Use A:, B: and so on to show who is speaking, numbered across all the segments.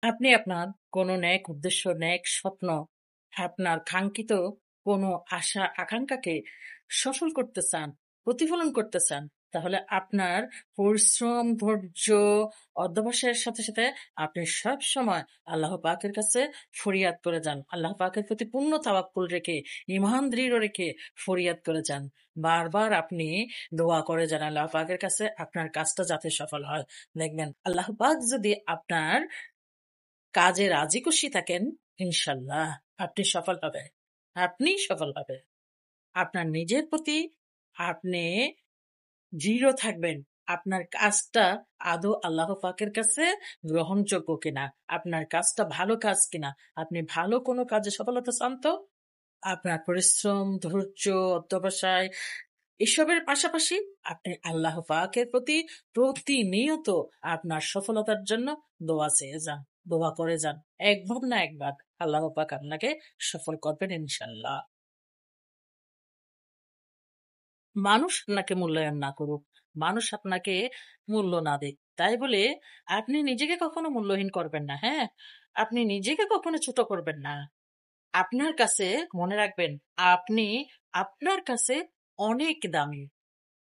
A: আপনি আপনার কোনো ন্যাক উদ্দেশ্য, ন্যাক স্বপ্ন, আপনার কাঙ্ক্ষিত কোনো আশা আকাঙ্ক্ষাকে সফল করতে চান, প্রতিফলন করতে চান, তাহলে আপনার পরিশ্রম, ধৈর্য, অধ্যবসায়ের সাথে সাথে আপনি সবসময় আল্লাহ পাকের কাছে ফরিয়াদ করে যান। আল্লাহ পাকের প্রতি পূর্ণ তাওয়াক্কুল রেখে, ঈমান দৃঢ় রেখে ফরিয়াদ করে যান। বারবার আপনি দোয়া করে যান আল্লাহ পাকের কাছে আপনার কাজটা যাতে সফল হয়। দেখবেন আল্লাহ পাক যদি আপনার কাজে রাজি খুশি থাকেন, ইনশাল্লাহ আপনি সফল হবে। আপনি সফল হবে। আপনার নিজের প্রতি আপনি দৃঢ় থাকবেন। আপনার কাজটা আদৌ আল্লাহ পাকের কাছে গ্রহণযোগ্য কিনা, আপনার কাজটা ভালো কাজ কিনা, আপনি ভালো কোনো কাজে সফলতা চান তো আপনার পরিশ্রম, ধৈর্য, অধ্যবসায় এসবের পাশাপাশি আপনি আল্লাহ পাকের প্রতি প্রতিনিয়ত আপনার সফলতার জন্য দোয়া চেয়ে যান, দোয়া করে যান। একবার না একবার আল্লাহ পাক আপনাকে সফল করবেন ইনশাল্লাহ। মানুষ আপনাকে মূল্যায়ন না করুক, মানুষ আপনাকে মূল্য না দিক, তাই বলে আপনি নিজেকে কখনো মূল্যহীন করবেন না। হ্যাঁ, আপনি নিজেকে কখনো ছোট করবেন না। আপনার কাছে মনে রাখবেন, আপনি আপনার কাছে অনেক দামি।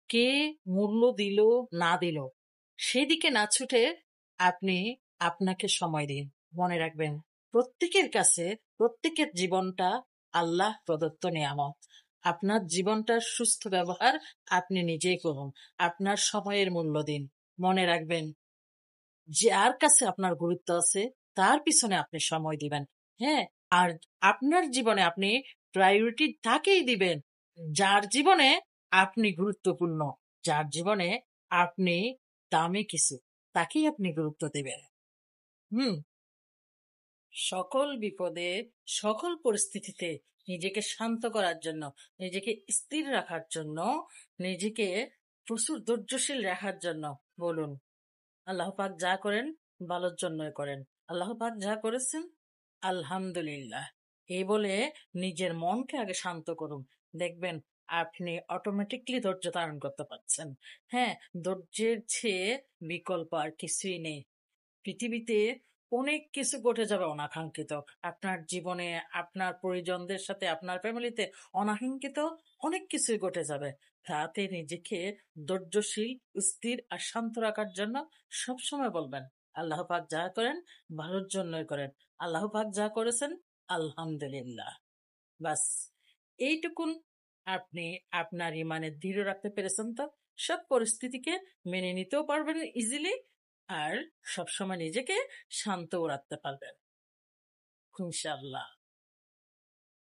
A: কে মূল্য দিল না দিল সেদিকে না ছুটে আপনি আপনাকে সময় দিন। মনে রাখবেন, প্রত্যেকের কাছে প্রত্যেকের জীবনটা আল্লাহ প্রদত্ত নিয়ামত। আপনার জীবনটার সুস্থ ব্যবহার আপনি নিজেই করুন। আপনার সময়ের মূল্য দিন। মনে রাখবেন, যার কাছে আপনার গুরুত্ব আছে তার পিছনে আপনি সময় দিবেন। হ্যাঁ, আর আপনার জীবনে আপনি প্রায়োরিটি তাকেই দিবেন যার জীবনে আপনি গুরুত্বপূর্ণ, যার জীবনে আপনি দামি কিছু, তাকেই আপনি গুরুত্ব দিবেন। হুম। সকল বিপদে, সকল পরিস্থিতিতে নিজেকে শান্ত করার জন্য, নিজেকে স্থির রাখার জন্য, নিজেকে প্রচুর ধৈর্যশীল রাখার জন্য বলুন, আল্লাহ পাক যা করেন ভালোর জন্যই করেন। আল্লাহ পাক যা করেছেন আলহামদুলিল্লাহ, এই বলে নিজের মনকে আগে শান্ত করুন। দেখবেন আপনি অটোমেটিকলি ধৈর্য ধারণ করতে পারছেন। হ্যাঁ, ধৈর্যের চেয়ে বিকল্প আর কিছুই নেই। পৃথিবীতে অনেক কিছু ঘটে যাবে অনাকাঙ্ক্ষিত আপনার জীবনে, আপনার পরিজনদের সাথে, আপনার ফ্যামিলিতে অনাকাঙ্ক্ষিত অনেক কিছুই ঘটে যাবে। তাতে নিজেকে ধৈর্যশীল, স্থির আর শান্ত রাখার জন্য সবসময় বলবেন, আল্লাহ পাক যা করেন ভালোর জন্যই করেন। আল্লাহ পাক যা করেছেন আলহামদুলিল্লাহ। বাস, এইটুকুন আপনি আপনার ইমানে দৃঢ় রাখতে পেরেছেন তো সব পরিস্থিতিকে মেনে নিতেও পারবেন ইজিলি, আর সবসময় নিজেকে শান্তও রাখতে পারবেন ইনশাআল্লাহ।